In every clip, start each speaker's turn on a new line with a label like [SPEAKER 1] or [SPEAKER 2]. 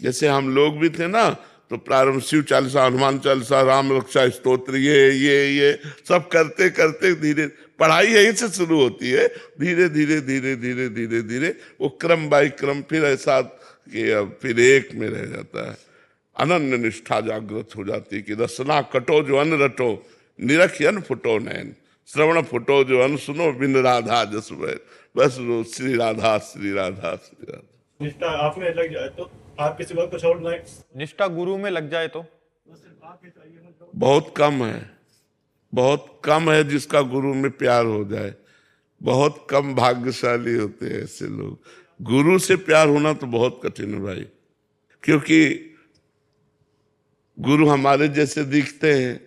[SPEAKER 1] जैसे हम लोग भी थे ना, तो प्रारंभ शिव चालीसा, हनुमान चालीसा, राम रक्षा स्तोत्र, ये सब करते करते धीरे, पढ़ाई यहीं से शुरू होती है, धीरे धीरे धीरे धीरे धीरे धीरे वो क्रम बाई क्रम फिर ऐसा कि अब फिर एक में रह जाता है। अनन्य निष्ठा जागृत हो जाती कि रसना कटो जो अन्न रटो, निरख अन्न फुटो नैन, श्रवण फुटो जो अन्न सुनो, बिन राधा जस बैर। बस श्री राधा श्री राधा श्री राधा।
[SPEAKER 2] निष्ठा आप में लग जाए तो आपके सिवा कुछ और नहीं।
[SPEAKER 3] निष्ठा गुरु में लग जाए तो
[SPEAKER 1] बहुत कम है, बहुत कम है जिसका गुरु में प्यार हो जाए। बहुत कम भाग्यशाली होते हैं ऐसे लोग। गुरु से प्यार होना तो बहुत कठिन है भाई, क्योंकि गुरु हमारे जैसे दिखते हैं।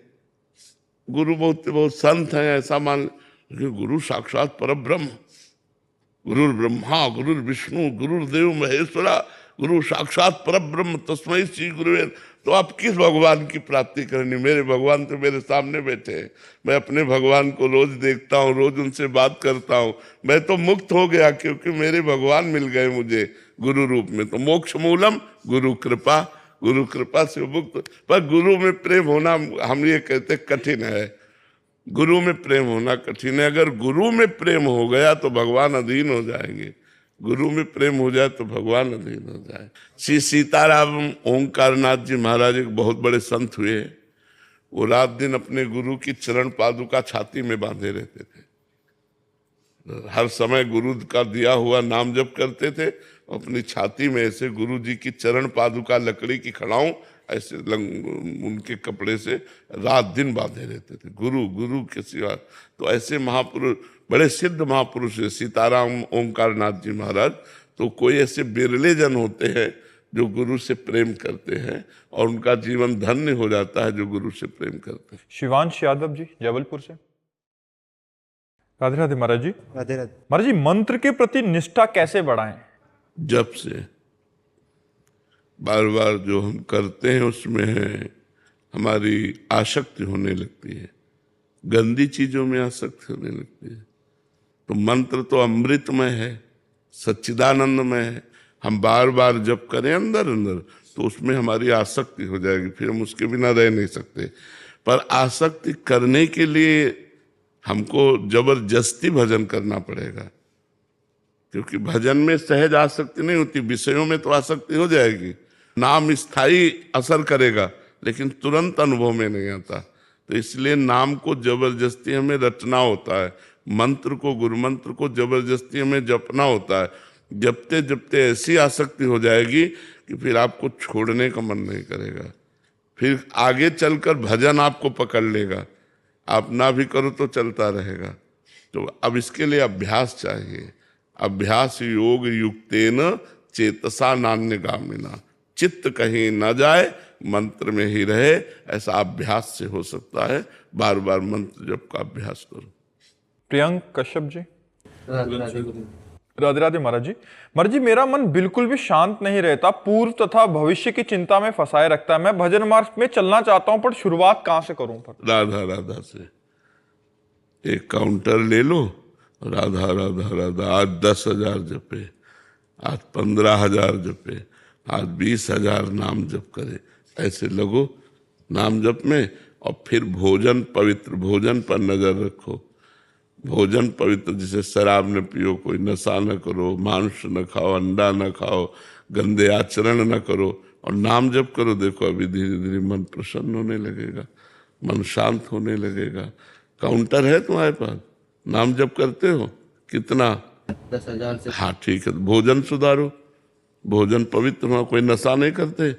[SPEAKER 1] गुरु बहुत बहुत संत हैं ऐसा मान, लेकिन गुरु साक्षात परब्रह्म, गुरुर ब्रह्मा गुरुर विष्णु गुरुर्देव महेश्वरा, गुरु साक्षात परब्रह्म तस्मै श्री गुरुवे। तो आप किस भगवान की प्राप्ति करनी? मेरे भगवान तो मेरे सामने बैठे हैं, मैं अपने भगवान को रोज देखता हूँ, रोज उनसे बात करता हूँ। मैं तो मुक्त हो गया क्योंकि मेरे भगवान मिल गए मुझे गुरु रूप में। तो मोक्ष मूलम गुरु कृपा, गुरु कृपा से मुक्त। पर गुरु में प्रेम होना हम ये कहते कठिन है, गुरु में प्रेम होना कठिन है। अगर गुरु में प्रेम हो गया तो भगवान अधीन हो जाएंगे, गुरु में प्रेम हो जाए तो भगवान अधीन हो जाए। श्री सीताराम ओंकारनाथ जी महाराज एक बहुत बड़े संत हुए। वो रात दिन अपने गुरु की चरण पादुका छाती में बांधे रहते थे, हर समय गुरु का दिया हुआ नाम जप करते थे। अपनी छाती में ऐसे गुरु जी की चरण पादुका लकड़ी की खड़ाऊं ऐसे उनके कपड़े से रात दिन बांधे रहते थे, गुरु गुरु के सिवा। तो ऐसे महापुरुष, बड़े सिद्ध महापुरुष है सीताराम ओंकारनाथ जी महाराज। तो कोई ऐसे बिरले जन होते हैं जो गुरु से प्रेम करते हैं और उनका जीवन धन्य हो जाता है जो गुरु से प्रेम करते हैं।
[SPEAKER 3] शिवांश यादव जी जबलपुर से। राधे राधे महाराज जी।
[SPEAKER 2] राधे राधे
[SPEAKER 3] महाराज जी, मंत्र के प्रति निष्ठा कैसे बढ़ाएं?
[SPEAKER 1] जब से बार बार जो हम करते हैं उसमें हमारी आसक्ति होने लगती है, गंदी चीजों में आसक्ति होने लगती है। तो मंत्र तो अमृतमय है, सच्चिदानंदमय है। हम बार बार जप करें अंदर अंदर तो उसमें हमारी आसक्ति हो जाएगी, फिर हम उसके बिना रह नहीं सकते। पर आसक्ति करने के लिए हमको जबरदस्ती भजन करना पड़ेगा, क्योंकि भजन में सहज आसक्ति नहीं होती, विषयों में तो आसक्ति हो जाएगी। नाम स्थायी असर करेगा लेकिन तुरंत अनुभव में नहीं आता। तो इसलिए नाम को जबरदस्ती हमें रटना होता है, मंत्र को, गुरु मंत्र को जबरदस्ती हमें जपना होता है। जपते जपते ऐसी आसक्ति हो जाएगी कि फिर आपको छोड़ने का मन नहीं करेगा, फिर आगे चलकर भजन आपको पकड़ लेगा, आप ना भी करो तो चलता रहेगा। तो अब इसके लिए अभ्यास चाहिए। अभ्यास योग युक्तेन चेतसा नान्यगामिना, चित्त कहीं न जाए, मंत्र में ही रहे, ऐसा अभ्यास से हो सकता है। बार बार मंत्र जप का अभ्यास करो।
[SPEAKER 3] प्रियंक कश्यप जी।
[SPEAKER 2] राधे राधे
[SPEAKER 3] राधे राधे महाराज जी। महाराज जी, मेरा मन बिल्कुल भी शांत नहीं रहता, पूर्व तथा भविष्य की चिंता में फंसाए रखता है। मैं भजन मार्ग में चलना चाहता हूं, पर शुरुआत कहां से करूं?
[SPEAKER 1] राधा राधा से एक काउंटर ले लो, राधा राधा राधा। आज 10,000 जपे, आज 15,000 जपे, आज 20,000 नाम जप करे, ऐसे लगो नाम जप में। और फिर भोजन पवित्र, भोजन पर नजर रखो। भोजन पवित्र, जैसे शराब न पियो, कोई नशा न करो, मांस न खाओ, अंडा न खाओ, गंदे आचरण न करो और नाम जप करो। देखो अभी धीरे धीरे मन प्रसन्न होने लगेगा, मन शांत होने लगेगा। काउंटर है तुम्हारे पास, नाम जप करते हो? कितना?
[SPEAKER 2] 10,000 से।
[SPEAKER 1] हाँ ठीक है, भोजन सुधारो, भोजन पवित्र हो, कोई नशा नहीं करते,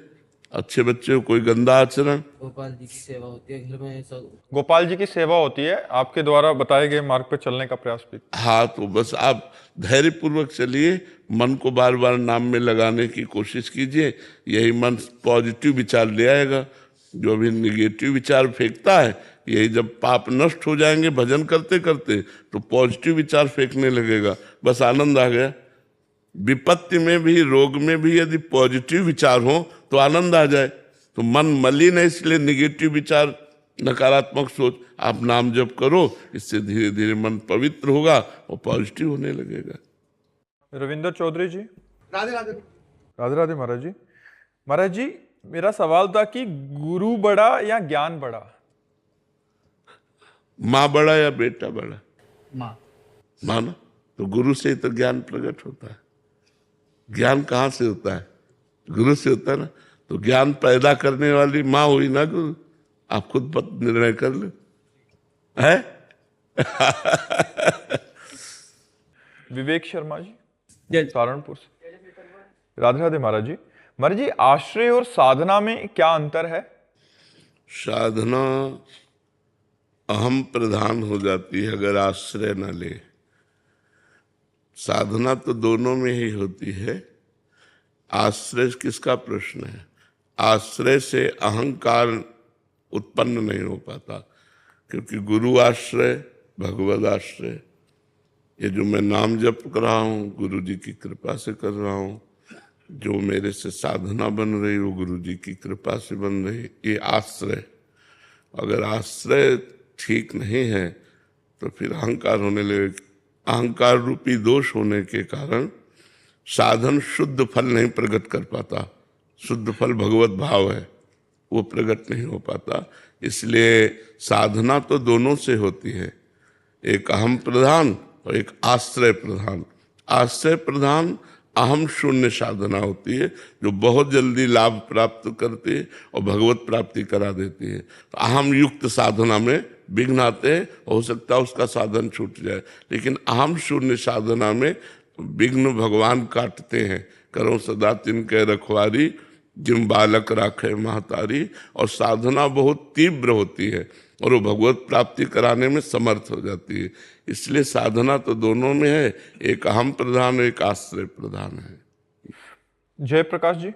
[SPEAKER 1] अच्छे बच्चे हो, कोई गंदा आचरण।
[SPEAKER 2] गोपाल जी की सेवा होती है घर में, सब
[SPEAKER 3] गोपाल जी की सेवा होती है, आपके द्वारा बताए गए मार्ग पर चलने का प्रयास भी।
[SPEAKER 1] हाँ, तो बस आप धैर्य पूर्वक चलिए, मन को बार बार नाम में लगाने की कोशिश कीजिए। यही मन पॉजिटिव विचार ले आएगा। जो अभी निगेटिव विचार फेंकता है, यही जब पाप नष्ट हो जाएंगे भजन करते करते तो पॉजिटिव विचार फेंकने लगेगा, बस आनंद आ गया। विपत्ति में भी, रोग में भी यदि पॉजिटिव विचार हो तो आनंद आ जाए। तो मन मलिन है, इसलिए निगेटिव विचार, नकारात्मक सोच, आप नाम जप करो, इससे धीरे धीरे मन पवित्र होगा और पॉजिटिव होने लगेगा।
[SPEAKER 3] रविंदर चौधरी जी।
[SPEAKER 2] राधे राधे
[SPEAKER 3] राधे राधे महाराज जी। महाराज जी, मेरा सवाल था कि गुरु बड़ा या ज्ञान बड़ा?
[SPEAKER 1] माँ बड़ा या बेटा बड़ा?
[SPEAKER 2] माँ।
[SPEAKER 1] माँ ना, तो गुरु से ही तो ज्ञान प्रकट होता है। ज्ञान कहाँ से होता है? गुरु से होता है ना। तो ज्ञान पैदा करने वाली माँ हुई ना गुरु। आप खुद निर्णय कर लो, है?
[SPEAKER 3] विवेक शर्मा जी, सहारनपुर से। राधे राधे महाराज जी। महाराज जी, आश्रय और साधना में क्या अंतर है?
[SPEAKER 1] साधना अहम प्रधान हो जाती है अगर आश्रय न ले। साधना तो दोनों में ही होती है। आश्रय किसका प्रश्न है? आश्रय से अहंकार उत्पन्न नहीं हो पाता, क्योंकि गुरु आश्रय, भगवद आश्रय, ये जो मैं नाम जप कर रहा हूँ गुरु जी की कृपा से कर रहा हूँ, जो मेरे से साधना बन रही वो गुरु जी की कृपा से बन रही, ये आश्रय। अगर आश्रय ठीक नहीं है तो फिर अहंकार होने लगे। अहंकार रूपी दोष होने के कारण साधन शुद्ध फल नहीं प्रकट कर पाता। शुद्ध फल भगवत भाव है, वो प्रकट नहीं हो पाता। इसलिए साधना तो दोनों से होती है, एक अहम प्रधान और एक आश्रय प्रधान। आश्रय प्रधान अहम शून्य साधना होती है, जो बहुत जल्दी लाभ प्राप्त करती है और भगवत प्राप्ति करा देती है। तो अहम युक्त साधना में विघ्न आते हैं, हो सकता है उसका साधन छूट जाए। लेकिन अहम शून्य साधना में विघ्न भगवान काटते हैं। करो सदा तिनके रखवारी, जिम बालक राखे महतारी। और साधना बहुत तीव्र होती है और वो भगवत प्राप्ति कराने में समर्थ हो जाती है। इसलिए साधना तो दोनों में है, एक अहम प्रधान एक आश्रय प्रधान है।
[SPEAKER 3] जय प्रकाश जी।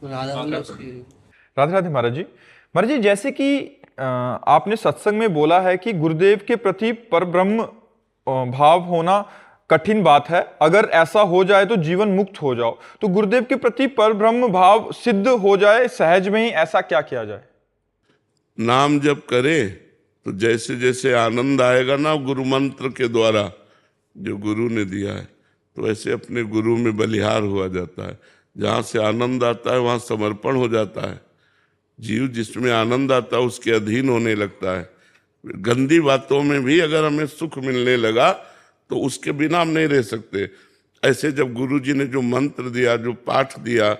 [SPEAKER 3] राधे राधे महाराज जी। महाराज जी, जैसे कि आपने सत्संग में बोला है कि गुरुदेव के प्रति परब्रह्म भाव होना कठिन बात है, अगर ऐसा हो जाए तो जीवन मुक्त हो जाओ। तो गुरुदेव के प्रति परब्रह्म भाव सिद्ध हो जाए सहज में ही, ऐसा क्या किया जाए?
[SPEAKER 1] नाम जप करे तो जैसे जैसे आनंद आएगा ना गुरु मंत्र के द्वारा जो गुरु ने दिया है, तो ऐसे अपने गुरु में बलिहार हुआ जाता है। जहाँ से आनंद आता है वहाँ समर्पण हो जाता है। जीव जिसमें आनंद आता है उसके अधीन होने लगता है। गंदी बातों में भी अगर हमें सुख मिलने लगा तो उसके बिना हम नहीं रह सकते। ऐसे जब गुरु जी ने जो मंत्र दिया, जो पाठ दिया,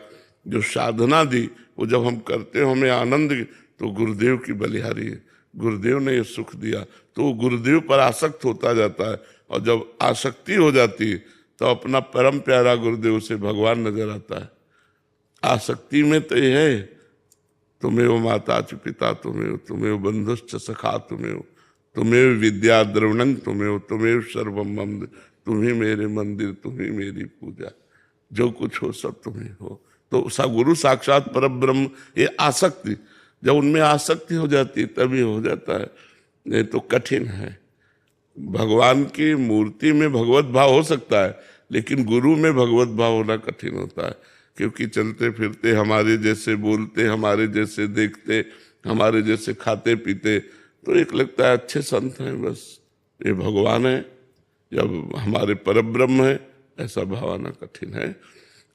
[SPEAKER 1] जो साधना दी, वो जब हम करते हैं हमें आनंद, तो गुरुदेव की बलिहारी है। गुरुदेव ने ये सुख दिया तो वो गुरुदेव पर आसक्त होता जाता है। और जब आसक्ति हो जाती है तो अपना परम प्यारा गुरुदेव से भगवान नजर आता है। आसक्ति में तो ये है, तुम्हें माता च पिता तुम्हें बंधुश्च सखा तुम्हें विद्या द्रवणं तुम्हें सर्वम मम, तुम्ही मेरे मंदिर तुम्ही मेरी पूजा, जो कुछ हो सब तुम्हें हो। तो गुरु साक्षात परब्रह्म। ये आसक्ति, जब उनमें आसक्ति हो जाती है तभी हो जाता है, नहीं तो कठिन है। भगवान की मूर्ति में भगवत भाव हो सकता है, लेकिन गुरु में भगवत भाव होना कठिन होता है। क्योंकि चलते फिरते हमारे जैसे बोलते, हमारे जैसे देखते, हमारे जैसे खाते पीते, तो एक लगता है अच्छे संत हैं, बस ये भगवान है, जब हमारे परब्रह्म है, ऐसा भावना कठिन है।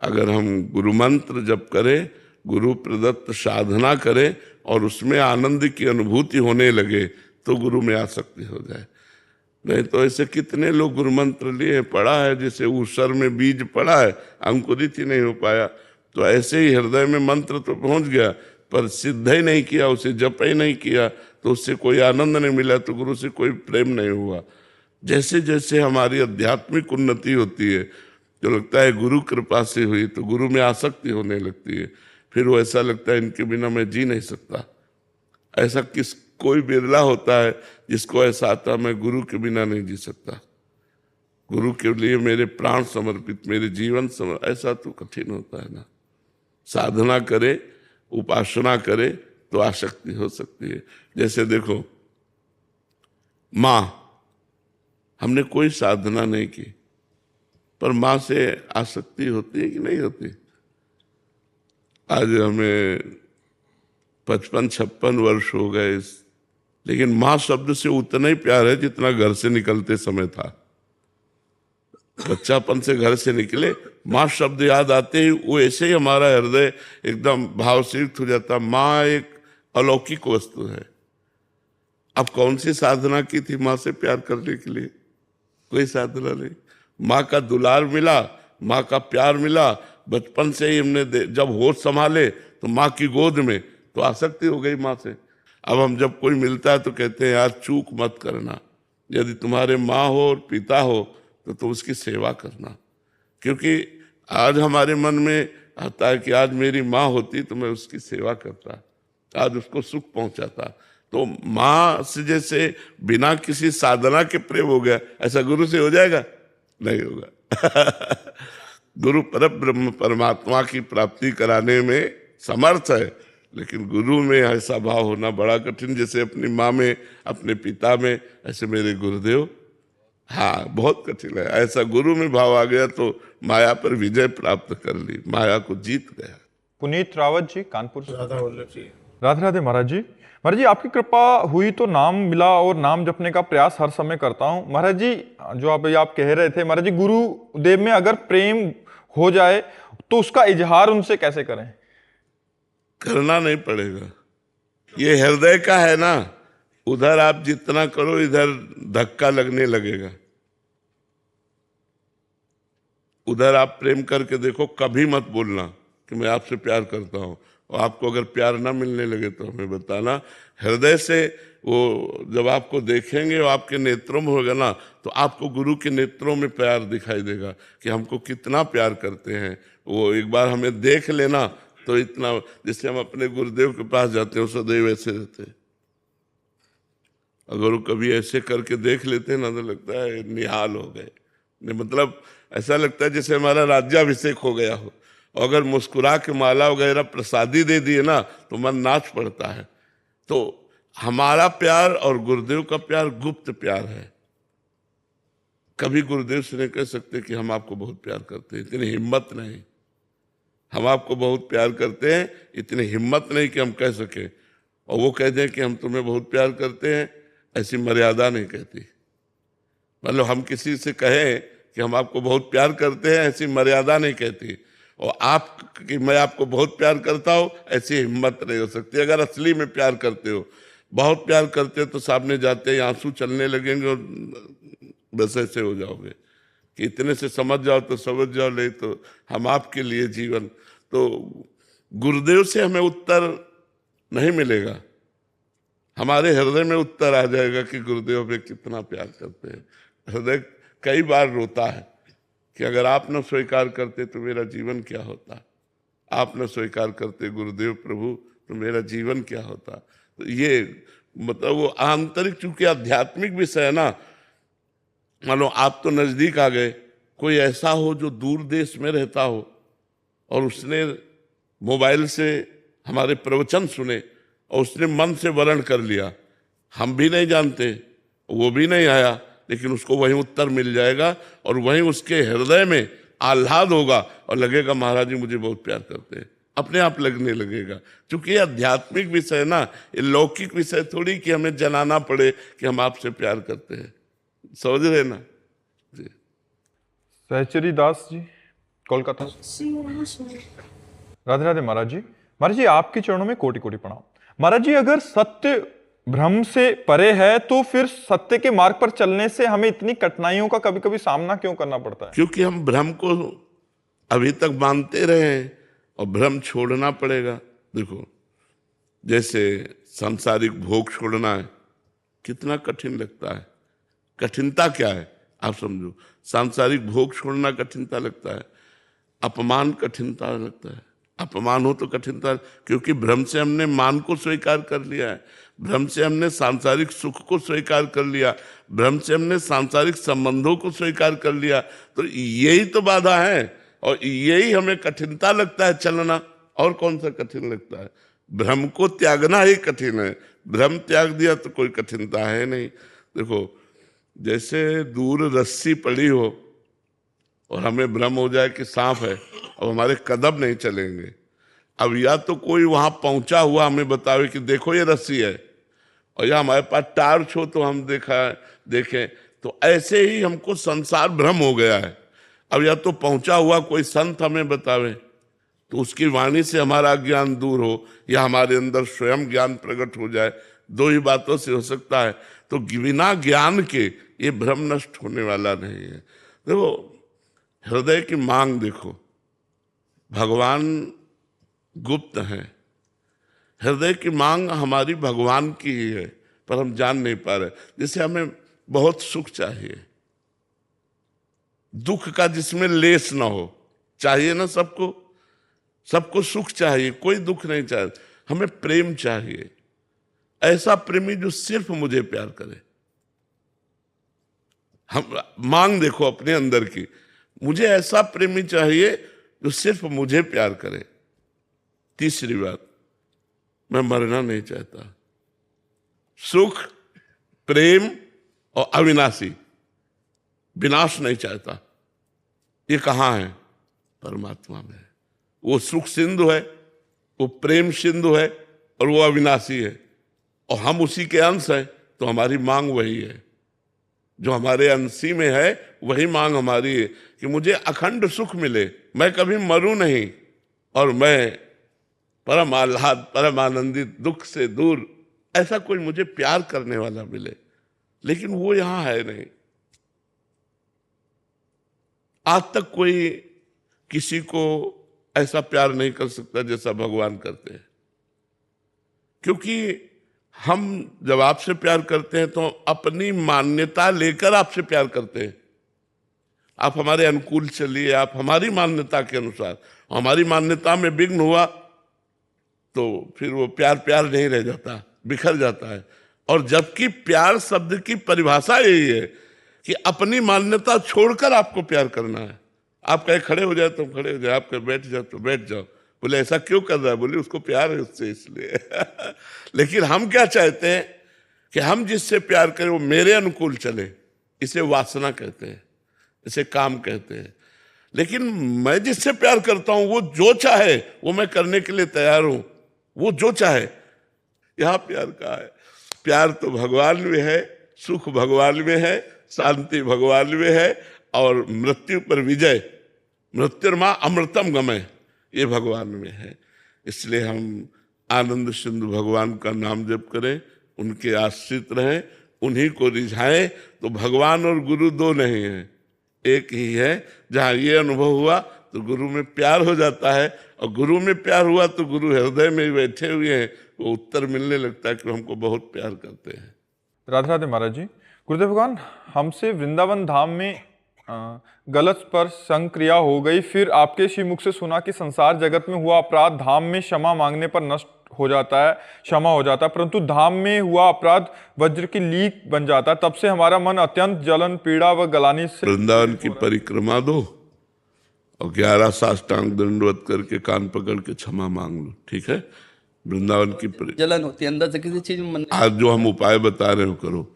[SPEAKER 1] अगर हम गुरु मंत्र जप करें, गुरु प्रदत्त साधना करें और उसमें आनंद की अनुभूति होने लगे तो गुरु में आसक्ति हो जाए। नहीं तो ऐसे कितने लोग गुरु मंत्र लिए, पढ़ा है, जैसे ऊसर में बीज पड़ा है, अंकुरित ही नहीं हो पाया। तो ऐसे ही हृदय में मंत्र तो पहुंच गया पर सिद्ध ही नहीं किया, उसे जप ही नहीं किया, तो उससे कोई आनंद नहीं मिला, तो गुरु से कोई प्रेम नहीं हुआ। जैसे जैसे हमारी आध्यात्मिक उन्नति होती है तो लगता है गुरु कृपा से हुई, तो गुरु में आसक्ति होने लगती है। फिर वो ऐसा लगता है इनके बिना मैं जी नहीं सकता। ऐसा कोई बिरला होता है जिसको ऐसा आता मैं गुरु के बिना नहीं जी सकता, गुरु के लिए मेरे प्राण समर्पित, मेरे जीवन समर्पित। ऐसा तो कठिन होता है ना। साधना करे, उपासना करे तो आसक्ति हो सकती है। जैसे देखो, माँ, हमने कोई साधना नहीं की पर माँ से आसक्ति होती है कि नहीं होती? आज हमें 55-56 वर्ष हो गए, लेकिन माँ शब्द से उतना ही प्यार है जितना घर से निकलते समय था। बच्चापन से घर से निकले, माँ शब्द याद आते ही वो ऐसे ही हमारा हृदय एकदम भावसिक्त हो जाता। माँ एक अलौकिक वस्तु है। अब कौन सी साधना की थी माँ से प्यार करने के लिए? कोई साधना नहीं। माँ का दुलार मिला, माँ का प्यार मिला। बचपन से ही हमने जब होश संभाले तो माँ की गोद में, तो आसक्ति हो गई माँ से। अब हम जब कोई मिलता है तो कहते हैं यार चूक मत करना, यदि तुम्हारे माँ हो और पिता हो तो तुम उसकी सेवा करना। क्योंकि आज हमारे मन में आता है कि आज मेरी माँ होती तो मैं उसकी सेवा करता, आज उसको सुख पहुंचाता। तो माँ से जैसे बिना किसी साधना के प्रेम हो गया, ऐसा गुरु से हो जाएगा? नहीं होगा। गुरु परब्रह्म परमात्मा की प्राप्ति कराने में समर्थ है, लेकिन गुरु में ऐसा भाव होना बड़ा कठिन। जैसे अपनी माँ में, अपने पिता में, ऐसे मेरे गुरुदेव, हाँ बहुत कठिन है। ऐसा गुरु में भाव आ गया तो माया पर विजय प्राप्त कर ली, माया को जीत गया।
[SPEAKER 3] पुनीत रावत जी, कानपुर से।
[SPEAKER 2] राधा वल्लभ जी।
[SPEAKER 3] राधे राधे महाराज जी। महाराज जी, आपकी कृपा हुई तो नाम मिला और नाम जपने का प्रयास हर समय करता हूँ। महाराज जी, जो आप कह रहे थे महाराज जी, गुरुदेव में अगर प्रेम हो जाए तो उसका इजहार उनसे कैसे करें?
[SPEAKER 1] करना नहीं पड़ेगा, ये हृदय का है ना। उधर आप जितना करो इधर धक्का लगने लगेगा। उधर आप प्रेम करके देखो, कभी मत बोलना कि मैं आपसे प्यार करता हूं, और आपको अगर प्यार ना मिलने लगे तो हमें बताना। हृदय से वो जब आपको देखेंगे और आपके नेत्रों में होगा ना, तो आपको गुरु के नेत्रों में प्यार दिखाई देगा कि हमको कितना प्यार करते हैं। वो एक बार हमें देख लेना तो इतना, जैसे हम अपने गुरुदेव के पास जाते हैं सदैव ऐसे रहते हैं। अगर वो कभी ऐसे करके देख लेते हैं ना तो लगता है निहाल हो गए, मतलब ऐसा लगता है जैसे हमारा राज्याभिषेक हो गया हो। और अगर मुस्कुरा के माला वगैरह प्रसादी दे दिए ना तो मन नाच पड़ता है। तो हमारा प्यार और गुरुदेव का प्यार गुप्त प्यार है। कभी गुरुदेव से नहीं कह सकते कि हम आपको बहुत प्यार करते हैं, इतनी हिम्मत नहीं। हम आपको बहुत प्यार करते हैं, इतनी हिम्मत नहीं कि हम कह सके। और वो कह दें कि हम तुम्हें बहुत प्यार करते हैं, ऐसी मर्यादा नहीं कहती। मतलब हम किसी से कहें कि हम आपको बहुत प्यार करते हैं, ऐसी मर्यादा नहीं कहती। और आप कि मैं आपको बहुत प्यार करता हूं, ऐसी हिम्मत नहीं हो सकती। अगर असली में प्यार करते हो, बहुत प्यार करते हो, तो सामने जाते ही आंसू चलने लगेंगे और बस ऐसे हो जाओगे कि इतने से समझ जाओ तो समझ जाओ, नहीं तो हम आपके लिए जीवन। तो गुरुदेव से हमें उत्तर नहीं मिलेगा, हमारे हृदय में उत्तर आ जाएगा कि गुरुदेव हमें कितना प्यार करते हैं। हृदय कई बार रोता है कि अगर आप न स्वीकार करते तो मेरा जीवन क्या होता, आप न स्वीकार करते गुरुदेव प्रभु तो मेरा जीवन क्या होता। तो ये मतलब वो आंतरिक, चूंकि आध्यात्मिक विषय है ना। मानो आप तो नजदीक आ गए, कोई ऐसा हो जो दूर देश में रहता हो और उसने मोबाइल से हमारे प्रवचन सुने और उसने मन से वर्ण कर लिया, हम भी नहीं जानते, वो भी नहीं आया, लेकिन उसको वहीं उत्तर मिल जाएगा और वहीं उसके हृदय में आह्लाद होगा और लगेगा महाराज जी मुझे बहुत प्यार करते हैं, अपने आप लगने लगेगा। क्योंकि ये आध्यात्मिक विषय ना, ये लौकिक विषय थोड़ी कि हमें जनाना पड़े कि हम आपसे प्यार करते हैं। समझ रहे ना जी।
[SPEAKER 3] सहचरी दास जी, कोलकाता। राधे राधे महाराज जी। महाराज जी, आपके चरणों में कोटि कोटि प्रणाम। महाराज जी, अगर सत्य भ्रम से परे है तो फिर सत्य के मार्ग पर चलने से हमें इतनी कठिनाइयों का कभी कभी सामना क्यों करना पड़ता है?
[SPEAKER 1] क्योंकि हम भ्रम को अभी तक मानते रहे हैं और भ्रम छोड़ना पड़ेगा। देखो, जैसे सांसारिक भोग छोड़ना है, कितना कठिन लगता है। कठिनता क्या है आप समझो, सांसारिक भोग छोड़ना कठिनता लगता है, अपमान कठिनता लगता है। अपमान हो तो कठिनता, क्योंकि भ्रम से हमने मान को स्वीकार कर लिया है, भ्रम से हमने सांसारिक सुख को स्वीकार कर लिया, भ्रम से हमने सांसारिक संबंधों को स्वीकार कर लिया। तो यही तो बाधा है और यही हमें कठिनता लगता है चलना। और कौन सा कठिन लगता है? भ्रम को त्यागना ही कठिन है। भ्रम त्याग दिया तो कोई कठिनता है नहीं। देखो, जैसे दूर रस्सी पड़ी हो और हमें भ्रम हो जाए कि सांप है और हमारे कदम नहीं चलेंगे। अब या तो कोई वहां पहुंचा हुआ हमें बतावे कि देखो ये रस्सी है, और या हमारे पास टार्च हो तो हम देखें। तो ऐसे ही हमको संसार भ्रम हो गया है। अब या तो पहुंचा हुआ कोई संत हमें बतावे तो उसकी वाणी से हमारा ज्ञान दूर हो, या हमारे अंदर स्वयं ज्ञान प्रकट हो जाए, दो ही बातों से हो सकता है। तो बिना ज्ञान के ये भ्रम नष्ट होने वाला नहीं है। देखो हृदय की मांग देखो, भगवान गुप्त हैं, हृदय की मांग हमारी भगवान की ही है, पर हम जान नहीं पा रहे। जैसे हमें बहुत सुख चाहिए, दुख का जिसमें लेस ना हो, चाहिए ना सबको, सबको सुख चाहिए, कोई दुख नहीं चाहिए। हमें प्रेम चाहिए, ऐसा प्रेमी जो सिर्फ मुझे प्यार करे। हम मांग देखो अपने अंदर की, मुझे ऐसा प्रेमी चाहिए जो सिर्फ मुझे प्यार करे। तीसरी बात, मैं मरना नहीं चाहता। सुख, प्रेम और अविनाशी, विनाश नहीं चाहता। ये कहाँ है? परमात्मा में। वो सुख सिंधु है, वो प्रेम सिंधु है, और वो अविनाशी है, और हम उसी के अंश हैं। तो हमारी मांग वही है, जो हमारे अंशी में है वही मांग हमारी है कि मुझे अखंड सुख मिले, मैं कभी मरूं नहीं, और मैं परम आह्लाद, परम आनंदित, दुख से दूर, ऐसा कोई मुझे प्यार करने वाला मिले। लेकिन वो यहां है नहीं। आज तक कोई किसी को ऐसा प्यार नहीं कर सकता जैसा भगवान करते हैं। क्योंकि हम जब आपसे प्यार करते हैं तो अपनी मान्यता लेकर आपसे प्यार करते हैं। आप हमारे अनुकूल चलिए, आप हमारी मान्यता के अनुसार। हमारी मान्यता में विघ्न हुआ तो फिर वो प्यार प्यार नहीं रह जाता, बिखर जाता है। और जबकि प्यार शब्द की परिभाषा यही है कि अपनी मान्यता छोड़कर आपको प्यार करना है। आप कहे खड़े हो जाए तो खड़े हो जाए, आप कहे बैठ जाओ तो बैठ जाओ। बोले ऐसा क्यों कर रहा है? बोले उसको प्यार है उससे, इसलिए। लेकिन हम क्या चाहते हैं कि हम जिससे प्यार करें वो मेरे अनुकूल चले। इसे वासना कहते हैं, इसे काम कहते हैं। लेकिन मैं जिससे प्यार करता हूं वो जो चाहे वो मैं करने के लिए तैयार हूं, वो जो चाहे। यहां प्यार कहाँ है? प्यार तो भगवान में है, सुख भगवान में है, शांति भगवान में है, और मृत्यु पर विजय, मृत्युर्मा अमृतम गमय, ये भगवान में है। इसलिए हम आनंद सिंधु भगवान का नाम जप करें, उनके आश्रित रहें, उन्हीं को रिझाएं। तो भगवान और गुरु दो नहीं है, एक ही है। जहाँ ये अनुभव हुआ तो गुरु में प्यार हो जाता है, और गुरु में प्यार हुआ तो गुरु हृदय में बैठे हुए हैं, वो उत्तर मिलने लगता है कि हमको बहुत प्यार करते हैं।
[SPEAKER 3] राधे राधे महाराज जी। गुरुदेव भगवान, हमसे वृंदावन धाम में गलत स्पर्श संक्रिया हो गई, फिर आपके श्रीमुख से सुना कि संसार जगत में हुआ अपराध धाम में क्षमा मांगने पर नष्ट हो जाता है, क्षमा हो जाता है, परंतु धाम में हुआ अपराध वज्र की लीक बन जाता है। तब से हमारा मन अत्यंत जलन, पीड़ा व गलानी से।
[SPEAKER 1] वृंदावन की परिक्रमा दो और 11 साष्टांग दंडवत करके कान पकड़ के क्षमा मांग लो, ठीक है? वृंदावन की
[SPEAKER 4] जलन होती है अंदर से किसी चीज में।
[SPEAKER 1] आज जो हम उपाय बता रहे हो करो,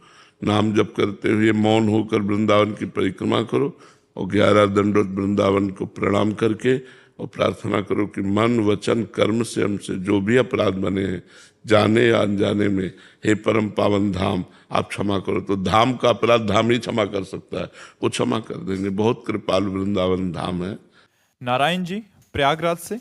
[SPEAKER 1] नाम जप करते हुए मौन होकर वृंदावन की परिक्रमा करो, और 11 दंडवत वृंदावन को प्रणाम करके और प्रार्थना करो कि मन वचन कर्म से हमसे जो भी अपराध बने हैं, जाने या अनजाने में, हे परम पावन धाम आप क्षमा करो। तो धाम का अपराध धाम ही क्षमा कर सकता है, वो क्षमा कर देंगे। बहुत कृपालु वृंदावन धाम है।
[SPEAKER 3] नारायण जी प्रयागराज से।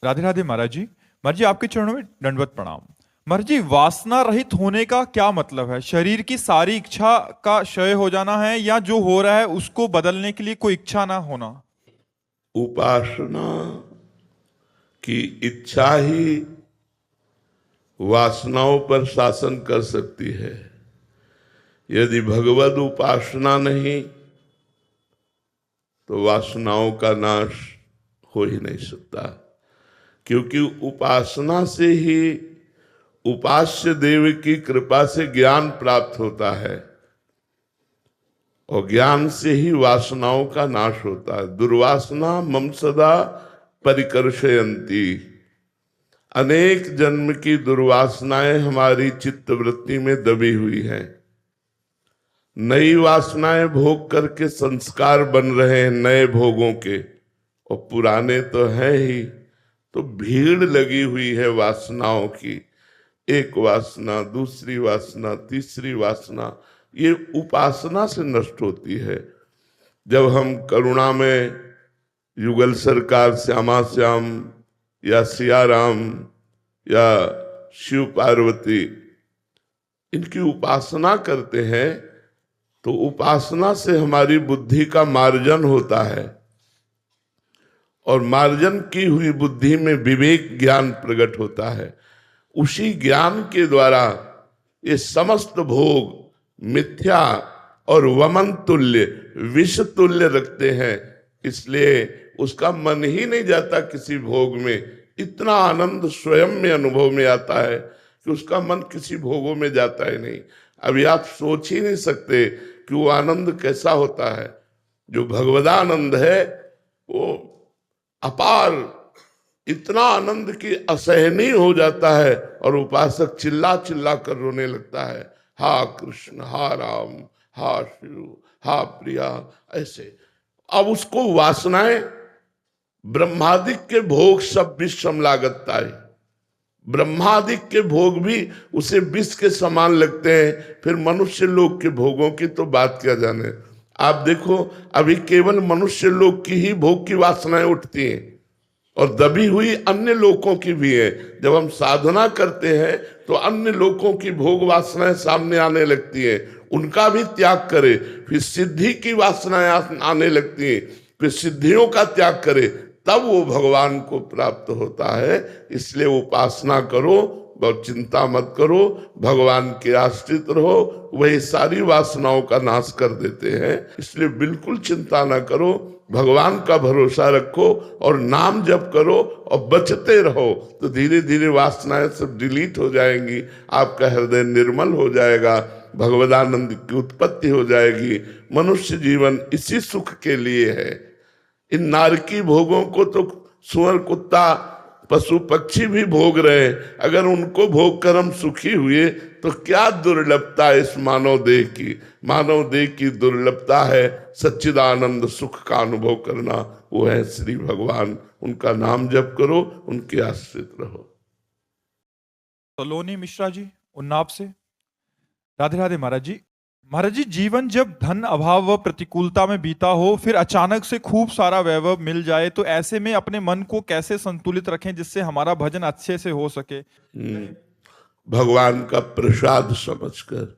[SPEAKER 3] राधे राधे महाराज जी। महाराज जी आपके चरणों में दंडवत प्रणाम। महाराज जी, वासना रहित होने का क्या मतलब है? शरीर की सारी इच्छा का क्षय हो जाना है, या जो हो रहा है उसको बदलने के लिए कोई इच्छा ना होना?
[SPEAKER 1] उपासना की इच्छा ही वासनाओं पर शासन कर सकती है। यदि भगवद उपासना नहीं तो वासनाओं का नाश हो ही नहीं सकता। क्योंकि उपासना से ही उपास्य देव की कृपा से ज्ञान प्राप्त होता है, और ज्ञान से ही वासनाओं का नाश होता है। दुर्वासना मम सदा परिकर्षयन्ति। अनेक जन्म की दुर्वासनाएं हमारी चित्त वृत्ति में दबी हुई हैं। नई वासनाएं भोग करके संस्कार बन रहे हैं नए भोगों के, और पुराने तो है ही। तो भीड़ लगी हुई है वासनाओं की, एक वासना, दूसरी वासना, तीसरी वासना, ये उपासना से नष्ट होती है। जब हम करुणा में युगल सरकार, श्यामा श्याम या सिया राम या शिव पार्वती इनकी उपासना करते हैं तो उपासना से हमारी बुद्धि का मार्जन होता है और मार्जन की हुई बुद्धि में विवेक ज्ञान प्रकट होता है। उसी ज्ञान के द्वारा ये समस्त भोग मिथ्या और वमन तुल्य, विष तुल्य रखते हैं, इसलिए उसका मन ही नहीं जाता किसी भोग में। इतना आनंद स्वयं में अनुभव में आता है कि उसका मन किसी भोगों में जाता ही नहीं। अभी आप सोच ही नहीं सकते कि वो आनंद कैसा होता है। जो भगवदानंद है वो अपार, इतना आनंद की असहनीय हो जाता है और उपासक चिल्ला चिल्ला कर रोने लगता है, हा कृष्ण, हा राम, हा शिव, हा प्रिया, ऐसे। अब उसको वासनाएं, ब्रह्मादिक के भोग सब विष समलागतता है। ब्रह्मादिक के भोग भी उसे विष के समान लगते हैं, फिर मनुष्य लोग के भोगों की तो बात क्या जाने। आप देखो अभी केवल मनुष्य लोग की ही भोग की वासनाएं उठती हैं और दबी हुई अन्य लोगों की भी है। जब हम साधना करते हैं तो अन्य लोगों की भोग वासनाएं सामने आने लगती हैं, उनका भी त्याग करे। फिर सिद्धि की वासनाएं आने लगती हैं, फिर सिद्धियों का त्याग करे, तब वो भगवान को प्राप्त होता है। इसलिए उपासना करो, बहुत चिंता मत करो, भगवान के आश्रित रहो, वही सारी वासनाओं का नाश कर देते हैं। इसलिए बिल्कुल चिंता ना करो, भगवान का भरोसा रखो और नाम जप करो और बचते रहो, तो धीरे धीरे वासनाएं सब डिलीट हो जाएंगी, आपका हृदय निर्मल हो जाएगा, भगवदानंद की उत्पत्ति हो जाएगी। मनुष्य जीवन इसी सुख के लिए है। इन नारकी भोगों को तो सुअर, कुत्ता, पशु पक्षी भी भोग रहे हैं। अगर उनको भोग कर हम सुखी हुए तो क्या दुर्लभता इस मानव देह की। मानव देह की दुर्लभता है सच्चिदानंद सुख का अनुभव करना, वो है श्री भगवान। उनका नाम जप करो, उनके आश्रित रहो।
[SPEAKER 3] सलोनी मिश्रा जी उन्नाव से। राधे राधे महाराज जी। महाराज जी, जीवन जब धन अभाव व प्रतिकूलता में बीता हो, फिर अचानक से खूब सारा वैभव मिल जाए, तो ऐसे में अपने मन को कैसे संतुलित रखें जिससे हमारा भजन अच्छे से हो सके?
[SPEAKER 1] भगवान का प्रसाद समझकर,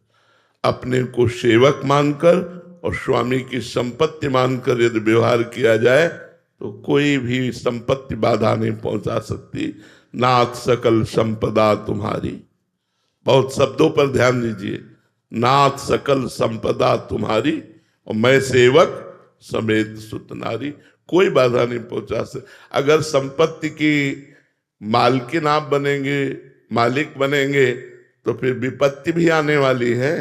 [SPEAKER 1] अपने को सेवक मानकर और स्वामी की संपत्ति मानकर यदि व्यवहार किया जाए तो कोई भी संपत्ति बाधा नहीं पहुंचा सकती। नाथ सकल संपदा तुम्हारी, बहुत शब्दों पर ध्यान दीजिए। नाथ सकल संपदा तुम्हारी और मैं सेवक समेत सुत नारी, कोई बाधा नहीं पहुंचा सकते। अगर संपत्ति की मालकिन आप बनेंगे, मालिक बनेंगे, तो फिर विपत्ति भी आने वाली है।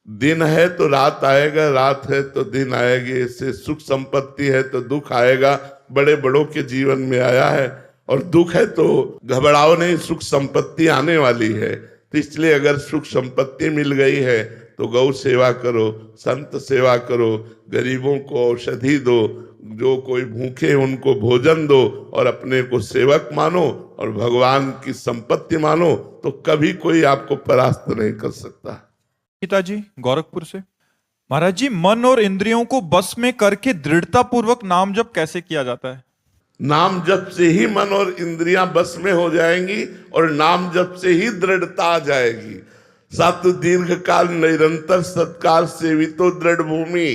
[SPEAKER 1] दिन है तो रात आएगा, रात है तो दिन आएगी। इससे सुख संपत्ति है तो दुख आएगा, बड़े बड़ों के जीवन में आया है। और दुख है तो घबराओ नहीं, सुख संपत्ति आने वाली है। तो इसलिए अगर सुख संपत्ति मिल गई है तो गौ सेवा करो, संत सेवा करो, गरीबों को औषधि दो, जो कोई भूखे उनको भोजन दो और अपने को सेवक मानो और भगवान की संपत्ति मानो, तो कभी कोई आपको परास्त नहीं कर सकता।
[SPEAKER 3] पिताजी गोरखपुर से। महाराज जी, मन और इंद्रियों को बस में करके दृढ़ता पूर्वक नाम जप कैसे किया जाता है?
[SPEAKER 1] नाम जप से ही मन और इंद्रियां बस में हो जाएंगी और नाम जप से ही दृढ़ता आ जाएगी। सत दीर्घ काल निरंतर सत्कार सेवितो दृढ़ भूमि।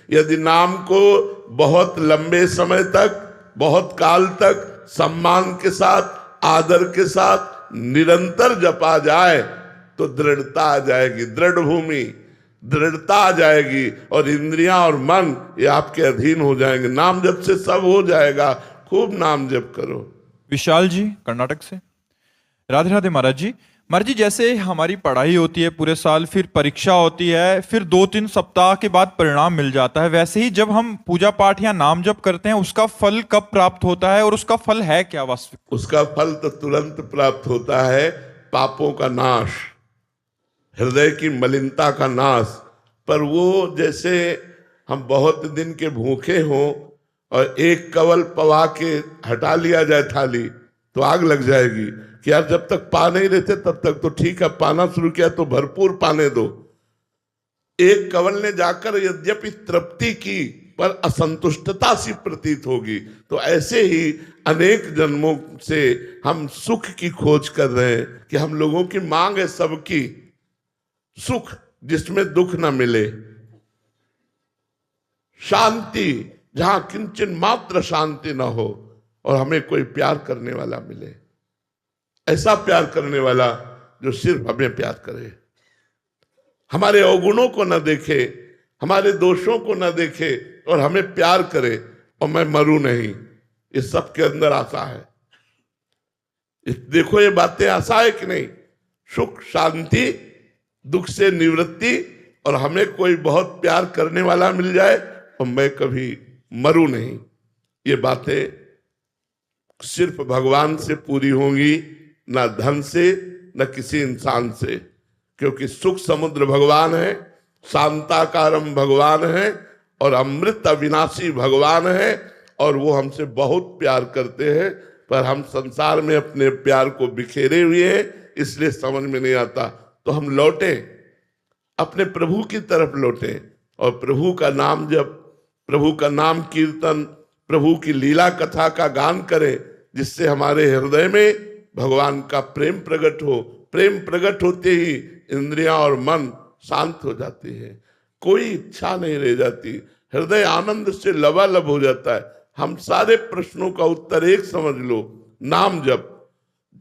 [SPEAKER 1] यदि नाम को बहुत लंबे समय तक, बहुत काल तक सम्मान के साथ, आदर के साथ निरंतर जपा जाए तो दृढ़ता आ जाएगी, दृढ़ भूमि, दृढ़ता आ जाएगी और इंद्रियां और मन ये आपके अधीन हो जाएंगे। नाम जप से सब हो जाएगा, खूब नाम जप करो।
[SPEAKER 3] विशाल जी कर्नाटक से। राधे राधे महाराज जी। महाराज जी, जैसे हमारी पढ़ाई होती है पूरे साल, फिर परीक्षा होती है, फिर 2-3 सप्ताह के बाद परिणाम मिल जाता है, वैसे ही जब हम पूजा पाठ या नाम जप करते हैं उसका फल कब प्राप्त होता है और उसका फल है क्या वास्तविक?
[SPEAKER 1] उसका फल तो तुरंत प्राप्त होता है, पापों का नाश, हृदय की मलिनता का नाश। पर वो जैसे हम बहुत दिन के भूखे हों और एक कवल पवा के हटा लिया जाए थाली तो आग लग जाएगी कि यार जब तक पा नहीं रहते तब तक तो ठीक है, पाना शुरू किया तो भरपूर पाने दो। एक कवल ने जाकर यद्यपि तृप्ति की पर असंतुष्टता सी प्रतीत होगी। तो ऐसे ही अनेक जन्मों से हम सुख की खोज कर रहे हैं कि हम लोगों की मांग है सबकी, सुख जिसमें दुख न मिले, शांति जहां किंचन मात्र शांति न हो, और हमें कोई प्यार करने वाला मिले, ऐसा प्यार करने वाला जो सिर्फ हमें प्यार करे, हमारे अवगुणों को न देखे, हमारे दोषों को न देखे और हमें प्यार करे, और मैं मरूं नहीं। इस सब के अंदर आशा है। देखो ये बातें आशा है कि नहीं? सुख, शांति, दुख से निवृत्ति, और हमें कोई बहुत प्यार करने वाला मिल जाए और मैं कभी मरूं नहीं। ये बातें सिर्फ भगवान से पूरी होंगी, ना धन से, न किसी इंसान से, क्योंकि सुख समुद्र भगवान है, शांताकारम भगवान है, और अमृत अविनाशी भगवान है, और वो हमसे बहुत प्यार करते हैं। पर हम संसार में अपने प्यार को बिखेरे हुए हैं, इसलिए समझ में नहीं आता। तो हम लौटे, अपने प्रभु की तरफ लौटे, और प्रभु का नाम जप, प्रभु का नाम कीर्तन, प्रभु की लीला कथा का गान करें, जिससे हमारे हृदय में भगवान का प्रेम प्रकट हो। प्रेम प्रकट होते ही इंद्रियां और मन शांत हो जाती है, कोई इच्छा नहीं रह जाती, हृदय आनंद से लबालब हो जाता है। हम सारे प्रश्नों का उत्तर एक समझ लो, नाम जप।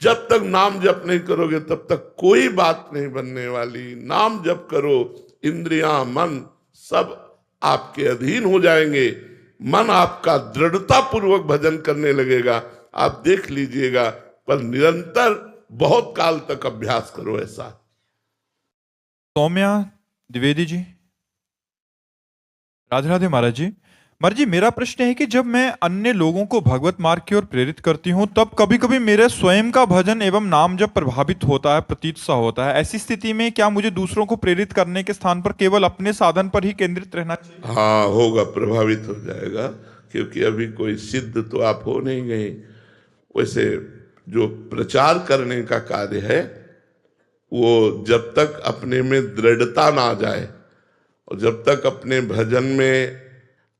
[SPEAKER 1] जब तक नाम जप नहीं करोगे तब तक कोई बात नहीं बनने वाली। नाम जप करो, इंद्रियां, मन सब आपके अधीन हो जाएंगे। मन आपका दृढ़ता पूर्वक भजन करने लगेगा, आप देख लीजिएगा। पर निरंतर बहुत काल तक अभ्यास करो ऐसा।
[SPEAKER 3] सौम्या द्विवेदी जी। राधे राधे महाराज जी। महाराज जी, मेरा प्रश्न है कि जब मैं अन्य लोगों को भगवत मार्ग की ओर प्रेरित करती हूँ, तब कभी कभी मेरे स्वयं का भजन एवं नाम जब प्रभावित होता है, प्रतीत सा होता है। ऐसी स्थिति में क्या मुझे दूसरों को प्रेरित करने के स्थान पर केवल अपने साधन पर ही केंद्रित रहना चाहिए?
[SPEAKER 1] हाँ, होगा, प्रभावित हो जाएगा, क्योंकि अभी कोई सिद्ध तो आप हो नहीं गए। वैसे जो प्रचार करने का कार्य है, वो जब तक अपने में दृढ़ता ना आ जाए, और जब तक अपने भजन में,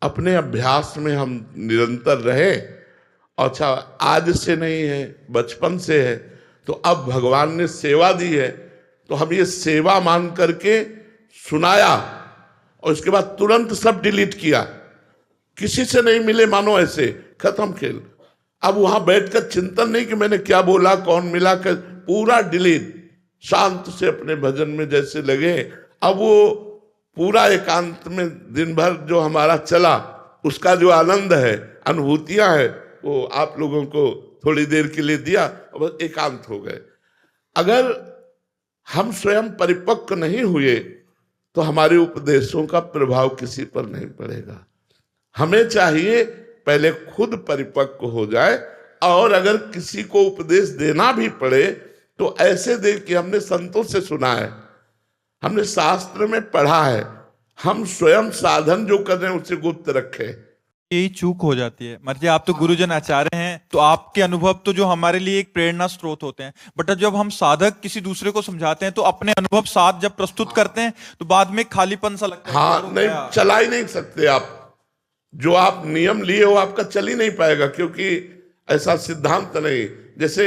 [SPEAKER 1] अपने अभ्यास में हम निरंतर रहे। अच्छा, आज से नहीं है, बचपन से है, तो अब भगवान ने सेवा दी है, तो हम ये सेवा मान करके सुनाया, और उसके बाद तुरंत सब डिलीट किया, किसी से नहीं मिले, मानो ऐसे खत्म खेल। अब वहां बैठकर चिंतन नहीं कि मैंने क्या बोला, कौन मिला, कर पूरा डिलीट, शांत से अपने भजन में जैसे लगे। अब वो पूरा एकांत में दिन भर जो हमारा चला, उसका जो आनंद है, अनुभूतियां है, वो आप लोगों को थोड़ी देर के लिए दिया और एकांत हो गए। अगर हम स्वयं परिपक्व नहीं हुए तो हमारे उपदेशों का प्रभाव किसी पर नहीं पड़ेगा। हमें चाहिए पहले खुद परिपक्व हो जाए, और अगर किसी को उपदेश देना भी पड़े तो ऐसे दे कि हमने संतों से सुना है, हमने शास्त्र में पढ़ा है, हम स्वयं साधन जो कर रहे हैं उसे गुप्त रखें।
[SPEAKER 3] यही चूक हो जाती है। महाराज जी, आप तो गुरुजन आचार्य हैं, तो आपके अनुभव तो जो हमारे लिए एक प्रेरणा स्रोत होते हैं, बट जब हम साधक किसी दूसरे को समझाते हैं तो अपने अनुभव साथ जब प्रस्तुत करते हैं तो बाद में खालीपन सा लगता है।
[SPEAKER 1] हाँ, नहीं, चला ही नहीं सकते आप। जो आप नियम लिए हो आपका चल ही नहीं पाएगा, क्योंकि ऐसा सिद्धांत नहीं। जैसे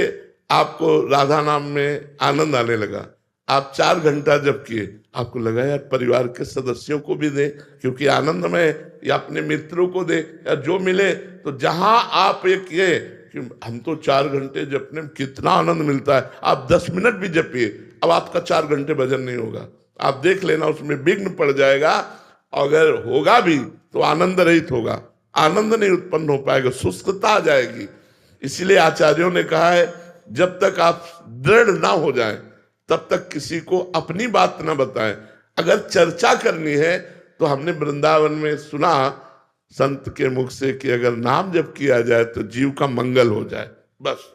[SPEAKER 1] आपको राधा नाम में आनंद आने लगा, आप 4 घंटा जब किए, आपको लगा यार परिवार के सदस्यों को भी दे, क्योंकि आनंद में, या अपने मित्रों को दे, या जो मिले। तो जहां आप एक ये कि हम तो 4 घंटे जपने में कितना आनंद मिलता है, आप 10 मिनट भी जपिए, अब आपका 4 घंटे भजन नहीं होगा। आप देख लेना, उसमें विघ्न पड़ जाएगा। अगर होगा भी तो आनंद रहित होगा, आनंद नहीं उत्पन्न हो पाएगा, शुष्कता आ जाएगी। इसीलिए आचार्यों ने कहा है, जब तक आप दृढ़ ना हो जाएं तब तक किसी को अपनी बात ना बताएं। अगर चर्चा करनी है तो हमने वृंदावन में सुना संत के मुख से कि अगर नाम जप किया जाए तो जीव का मंगल हो जाए, बस।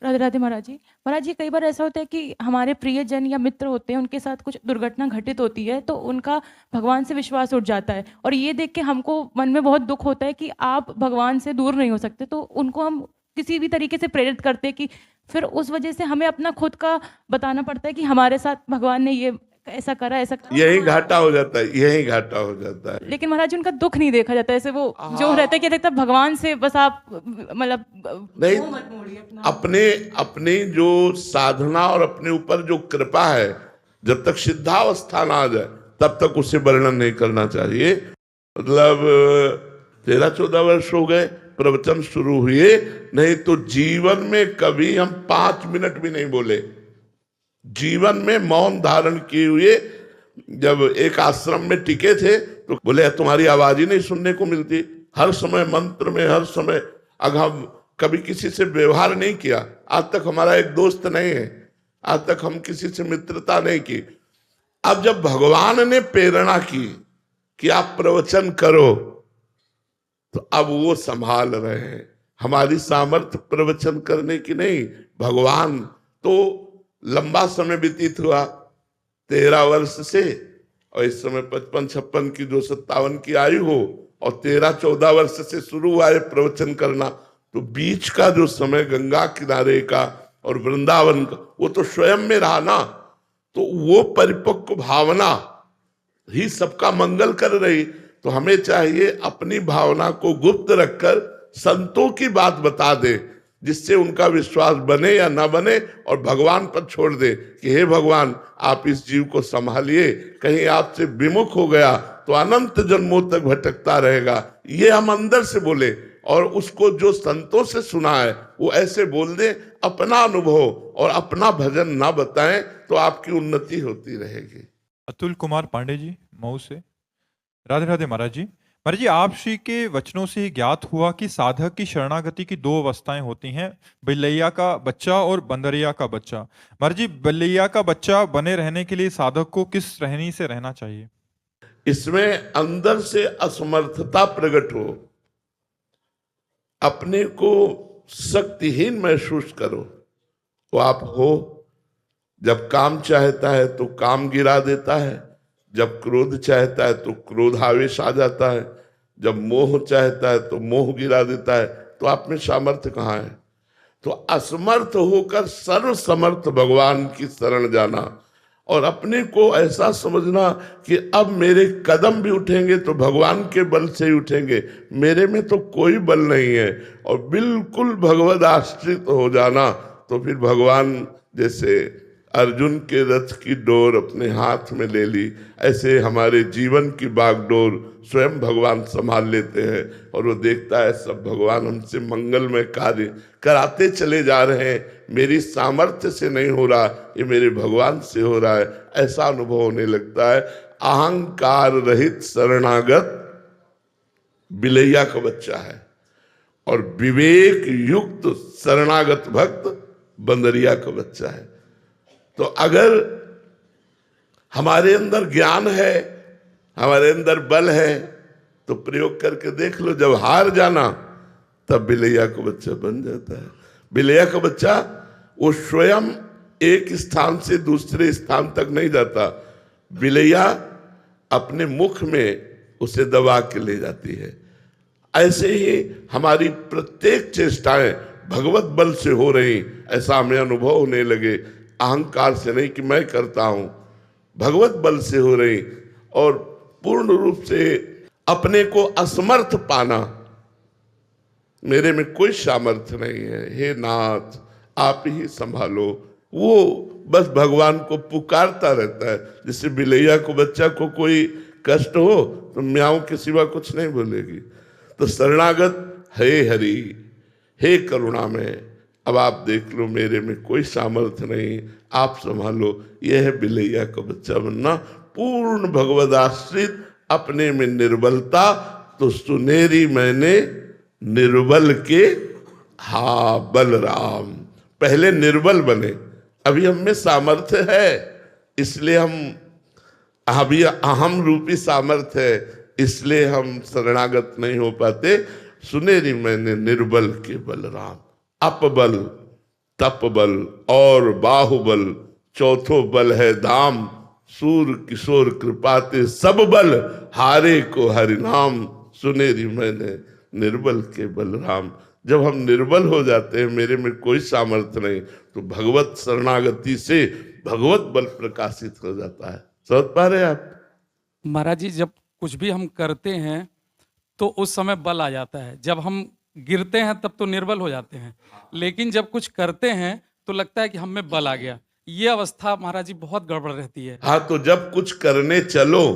[SPEAKER 5] राधे राधे महाराज जी। महाराज जी, कई बार ऐसा होता है कि हमारे प्रियजन या मित्र होते हैं, उनके साथ कुछ दुर्घटना घटित होती है, तो उनका भगवान से विश्वास उठ जाता है, और ये देख के हमको मन में बहुत दुख होता है कि आप भगवान से दूर नहीं हो सकते। तो उनको हम किसी भी तरीके से प्रेरित करते हैं कि फिर उस वजह से हमें अपना खुद का बताना पड़ता है कि हमारे साथ भगवान ने ये ऐसा करा ऐसा करा।
[SPEAKER 1] यही घाटा हो जाता है, यही घाटा हो जाता है।
[SPEAKER 5] लेकिन महाराज जी उनका दुख नहीं देखा जाता, ऐसे वो जो रहता है कि लगता है भगवान से बस आप मतलब
[SPEAKER 1] नहीं,
[SPEAKER 5] मुंह मत मोड़िए अपना।
[SPEAKER 1] अपने अपने जो साधना और अपने ऊपर जो कृपा है, जब तक सिद्धावस्था ना आ जाए तब तक उसे वर्णन नहीं करना चाहिए। मतलब 13-14 वर्ष हो गए प्रवचन शुरू हुए, नहीं तो जीवन में कभी हम 5 मिनट भी नहीं बोले। जीवन में मौन धारण किए हुए जब एक आश्रम में टिके थे तो बोले तुम्हारी आवाज ही नहीं सुनने को मिलती, हर समय मंत्र में, हर समय। अगर हम कभी किसी से व्यवहार नहीं किया, आज तक हमारा एक दोस्त नहीं है, आज तक हम किसी से मित्रता नहीं की। अब जब भगवान ने प्रेरणा की कि आप प्रवचन करो, तो अब वो संभाल रहे हैं। हमारी सामर्थ्य प्रवचन करने की नहीं, भगवान। तो लंबा समय व्यतीत हुआ 13 वर्ष से, और इस समय 55-56 की जो 57 की आयु हो, और 13-14 वर्ष से शुरू हुआ है प्रवचन करना, तो बीच का जो समय गंगा किनारे का और वृंदावन का, वो तो स्वयं में रहा ना। तो वो परिपक्व भावना ही सबका मंगल कर रही। तो हमें चाहिए अपनी भावना को गुप्त रखकर संतों की बात बता दे, जिससे उनका विश्वास बने या ना बने, और भगवान पर छोड़ दे कि हे भगवान आप इस जीव को संभालिए, कहीं आपसे विमुख हो गया तो अनंत जन्मों तक भटकता रहेगा। ये हम अंदर से बोले, और उसको जो संतों से सुना है वो ऐसे बोल दे। अपना अनुभव और अपना भजन ना बताएं तो आपकी उन्नति होती रहेगी।
[SPEAKER 3] अतुल कुमार पांडे जी मऊ से। राधे राधे महाराज जी। महाराज जी, आप श्री के वचनों से ज्ञात हुआ कि साधक की शरणागति की 2 अवस्थाएं होती हैं, बिल्लैया का बच्चा और बंदरिया का बच्चा। महाराज जी, बिल्लैया का बच्चा बने रहने के लिए साधक को किस रहनी से रहना चाहिए?
[SPEAKER 1] इसमें अंदर से असमर्थता प्रकट हो, अपने को शक्तिहीन महसूस करो, तो आप हो। जब काम चाहता है तो काम गिरा देता है, जब क्रोध चाहता है तो क्रोध आवेश आ जाता है, जब मोह चाहता है तो मोह गिरा देता है। तो आप में सामर्थ्य कहाँ है? तो असमर्थ होकर सर्वसमर्थ भगवान की शरण जाना, और अपने को ऐसा समझना कि अब मेरे कदम भी उठेंगे तो भगवान के बल से ही उठेंगे, मेरे में तो कोई बल नहीं है। और बिल्कुल भगवद आश्रित हो जाना, तो फिर भगवान जैसे अर्जुन के रथ की डोर अपने हाथ में ले ली, ऐसे हमारे जीवन की बागडोर स्वयं भगवान संभाल लेते हैं। और वो देखता है सब भगवान हमसे मंगलमय कार्य कराते चले जा रहे हैं, मेरी सामर्थ्य से नहीं हो रहा, ये मेरे भगवान से हो रहा है, ऐसा अनुभव होने लगता है। अहंकार रहित शरणागत बिलैया का बच्चा है, और विवेक युक्त शरणागत भक्त बंदरिया का बच्चा है। तो अगर हमारे अंदर ज्ञान है, हमारे अंदर बल है, तो प्रयोग करके देख लो। जब हार जाना तब बिलैया का बच्चा बन जाता है। बिलैया का बच्चा वो स्वयं एक स्थान से दूसरे स्थान तक नहीं जाता, बिलैया अपने मुख में उसे दबा के ले जाती है। ऐसे ही हमारी प्रत्येक चेष्टाएं भगवत बल से हो रही, ऐसा हमें अनुभव होने लगे। अहंकार से नहीं कि मैं करता हूं, भगवत बल से हो रही। और पूर्ण रूप से अपने को असमर्थ पाना, मेरे में कोई सामर्थ्य नहीं है, हे नाथ आप ही संभालो, वो बस भगवान को पुकारता रहता है। जैसे बिलैया को बच्चा को कोई कष्ट हो तो म्याऊं के सिवा कुछ नहीं बोलेगी। तो शरणागत हे हरि, हे करुणा में, अब आप देख लो मेरे में कोई सामर्थ्य नहीं, आप संभालो। यह है बिलैया का बच्चा बनना, पूर्ण भगवद आश्रित, अपने में निर्बलता। तो सुनेरी मैंने निर्बल के हा बलराम, पहले निर्बल बने। अभी हम में सामर्थ्य है, इसलिए हम अभी अहम रूपी सामर्थ्य है, इसलिए हम शरणागत नहीं हो पाते। सुनेरी मैंने निर्बल के बलराम, अपबल तपबल और बाहुबल, चौथो बल है दाम, सूर किशोर कृपाते सब बल, हारे को हरिनाम, सुनेरी मैंने निर्बल के बलराम। जब हम निर्बल हो जाते हैं, मेरे में कोई सामर्थ्य नहीं, तो भगवत शरणागति से भगवत बल प्रकाशित हो जाता है। समझ पा रहे हैं आप?
[SPEAKER 6] महाराज जी, जब कुछ भी हम करते हैं तो उस समय बल आ जाता है, जब हम गिरते हैं तब तो निर्बल हो जाते हैं, लेकिन जब कुछ करते हैं तो लगता है कि हम में बल आ गया। ये अवस्था महाराज जी बहुत गड़बड़ रहती है।
[SPEAKER 1] हाँ, तो जब कुछ करने चलो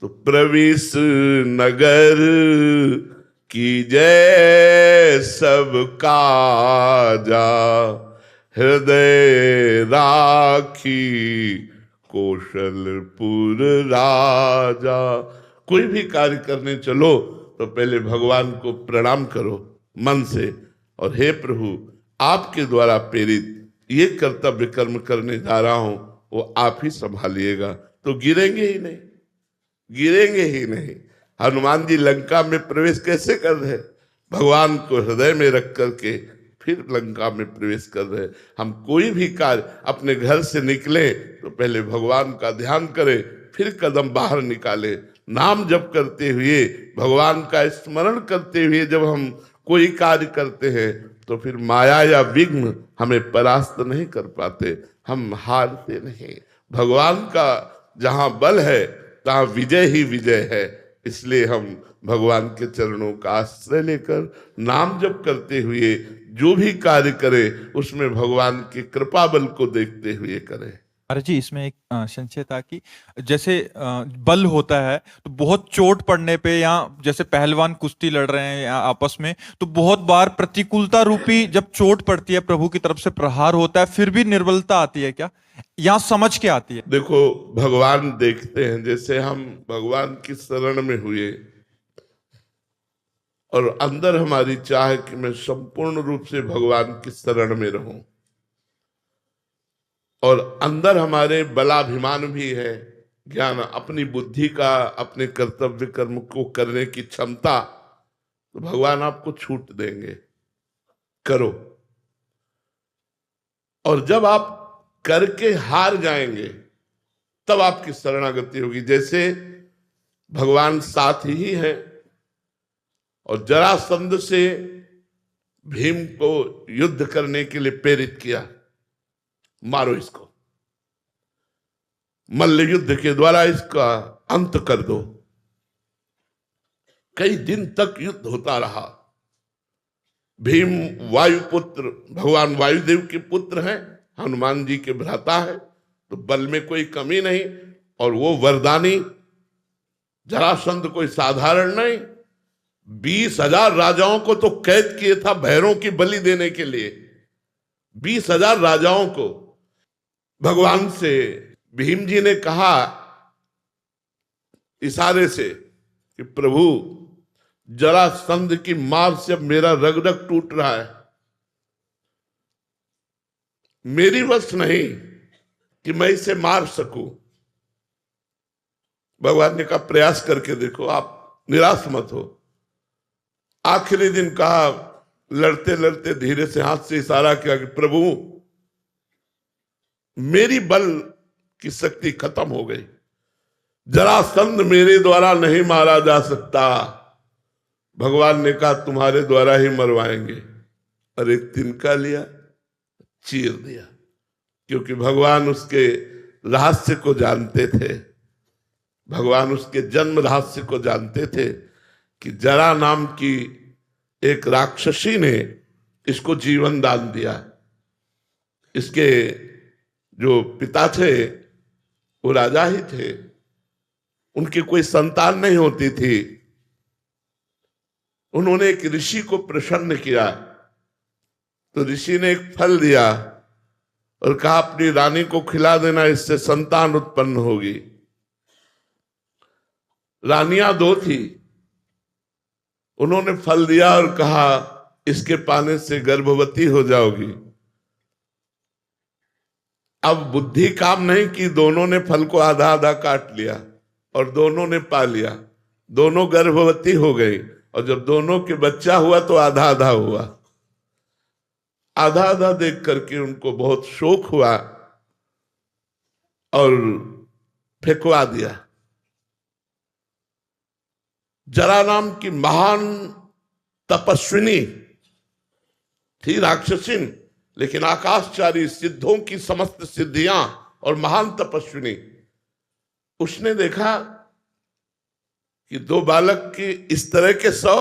[SPEAKER 1] तो प्रविश नगर की जय सब काजा, हृदय राखी कौशलपुर राजा। कोई भी कार्य करने चलो तो पहले भगवान को प्रणाम करो मन से, और हे प्रभु, आपके द्वारा प्रेरित ये कर्तव्य कर्म करने जा रहा हूं, वो आप ही संभालिएगा। तो गिरेंगे ही नहीं, गिरेंगे ही नहीं। हनुमान जी लंका में प्रवेश कैसे कर रहे? भगवान को हृदय में रख करके फिर लंका में प्रवेश कर रहे। हम कोई भी कार्य अपने घर से निकले तो पहले भगवान का ध्यान करें, फिर कदम बाहर निकाले। नाम जप करते हुए, भगवान का स्मरण करते हुए जब हम कोई कार्य करते हैं तो फिर माया या विघ्न हमें परास्त नहीं कर पाते, हम हारते नहीं। भगवान का जहां बल है तहां विजय ही विजय है। इसलिए हम भगवान के चरणों का आश्रय लेकर नाम जप करते हुए जो भी कार्य करें उसमें भगवान की कृपा बल को देखते हुए करें।
[SPEAKER 3] महाराज जी, इसमें एक संशय था कि जैसे बल होता है तो बहुत चोट पड़ने पे, या जैसे पहलवान कुश्ती लड़ रहे हैं या आपस में, तो बहुत बार प्रतिकूलता रूपी जब चोट पड़ती है, प्रभु की तरफ से प्रहार होता है, फिर भी निर्बलता आती है क्या, या समझ के आती है?
[SPEAKER 1] देखो, भगवान देखते हैं। जैसे हम भगवान की शरण में हुए और अंदर हमारी चाह है कि मैं संपूर्ण रूप से भगवान की शरण में रहूं, और अंदर हमारे बलाभिमान भी है, ज्ञान, अपनी बुद्धि का, अपने कर्तव्य कर्म को करने की क्षमता, तो भगवान आपको छूट देंगे, करो। और जब आप करके हार जाएंगे तब आपकी शरणागति होगी। जैसे भगवान साथ ही है, और जरासंध से भीम को युद्ध करने के लिए प्रेरित किया, मारो इसको, मल्ल युद्ध के द्वारा इसका अंत कर दो। कई दिन तक युद्ध होता रहा। भीम वायुपुत्र, भगवान वायुदेव के पुत्र हैं, हनुमान जी के भ्राता है, तो बल में कोई कमी नहीं। और वो वरदानी जरासंध कोई साधारण नहीं, 20,000 राजाओं को तो कैद किए था भैरों की बलि देने के लिए। 20,000 राजाओं को भगवान से भीम जी ने कहा इशारे से कि प्रभु, जरासंध की मार से अब मेरा रग रग टूट रहा है, मेरी वश नहीं कि मैं इसे मार सकूं। भगवान ने कहा प्रयास करके देखो, आप निराश मत हो। आखिरी दिन कहा, लड़ते लड़ते धीरे से हाथ से इशारा किया कि प्रभु, मेरी बल की शक्ति खत्म हो गई, जरासंध मेरे द्वारा नहीं मारा जा सकता। भगवान ने कहा तुम्हारे द्वारा ही मरवाएंगे। अरे तिनका लिया, चीर दिया, क्योंकि भगवान उसके रहस्य को जानते थे। भगवान उसके जन्म रहस्य को जानते थे कि जरा नाम की एक राक्षसी ने इसको जीवन दान दिया। इसके जो पिता थे वो राजा ही थे, उनकी कोई संतान नहीं होती थी। उन्होंने एक ऋषि को प्रसन्न किया, तो ऋषि ने एक फल दिया और कहा अपनी रानी को खिला देना, इससे संतान उत्पन्न होगी। रानियां 2 थी, उन्होंने फल दिया और कहा इसके पाने से गर्भवती हो जाओगी। अब बुद्धि काम नहीं की, दोनों ने फल को आधा आधा काट लिया और दोनों ने पा लिया, दोनों गर्भवती हो गई। और जब दोनों के बच्चा हुआ तो आधा आधा हुआ। आधा आधा देख करके उनको बहुत शोक हुआ और फेंकवा दिया। जरा नाम की महान तपस्विनी थी, राक्षसिन, लेकिन आकाशचारी सिद्धों की समस्त सिद्धियां और महान तपस्विनी, उसने देखा कि दो बालक की इस तरह के 100,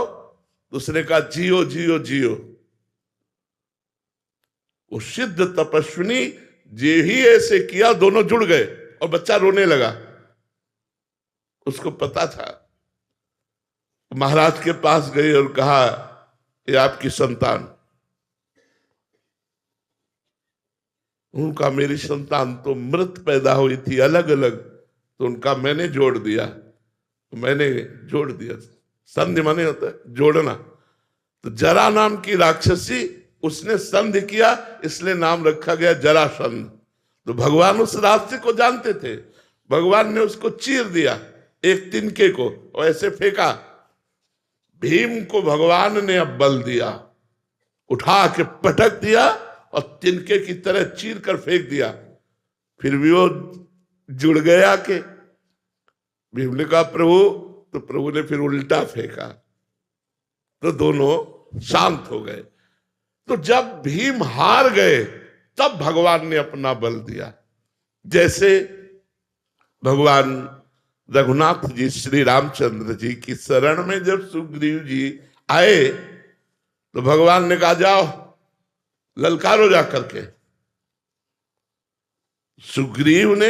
[SPEAKER 1] दूसरे का जियो जियो जियो। वो सिद्ध तपस्विनी जे ही ऐसे किया, दोनों जुड़ गए और बच्चा रोने लगा। उसको पता था। महाराज के पास गई और कहा, ये आपकी संतान। उनका मेरी संतान तो मृत पैदा हुई थी, अलग अलग, तो उनका मैंने जोड़ दिया। संधि माने होता है जोड़ना। तो जरा नाम की राक्षसी, उसने संधि किया, इसलिए नाम रखा गया जरासंध। तो भगवान उस राक्षसी को जानते थे। भगवान ने उसको चीर दिया, एक तिनके को, और ऐसे फेंका। भीम को भगवान ने अब बल दिया, उठा के पटक दिया और तिनके की तरह चीर कर फेंक दिया। फिर भी वो जुड़ गया के भीम ने कहा प्रभु, तो प्रभु ने फिर उल्टा फेंका, तो दोनों शांत हो गए। तो जब भीम हार गए तब भगवान ने अपना बल दिया। जैसे भगवान रघुनाथ जी श्री रामचंद्र जी की शरण में जब सुग्रीव जी आए तो भगवान ने कहा जाओ ललकारो जा करके। सुग्रीव ने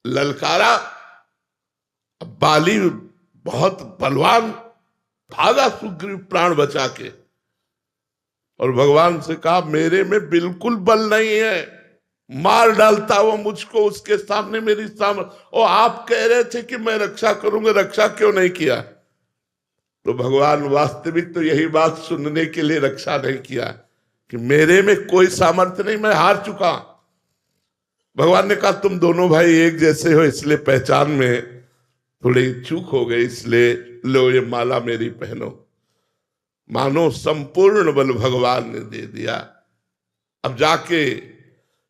[SPEAKER 1] ललकारा। बाली बहुत बलवान, भागा सुग्रीव प्राण बचा के, और भगवान से कहा मेरे में बिल्कुल बल नहीं है, मार डालता वो मुझको उसके सामने मेरी सामर्थ्य। और आप कह रहे थे कि मैं रक्षा करूंगा, रक्षा क्यों नहीं किया? तो भगवान वास्तविक तो यही बात सुनने के लिए रक्षा नहीं किया कि मेरे में कोई सामर्थ्य नहीं, मैं हार चुका। भगवान ने कहा तुम दोनों भाई एक जैसे हो, इसलिए पहचान में थोड़ी चूक हो गई, इसलिए लो ये माला मेरी पहनो। मानो संपूर्ण बल भगवान ने दे दिया। अब जाके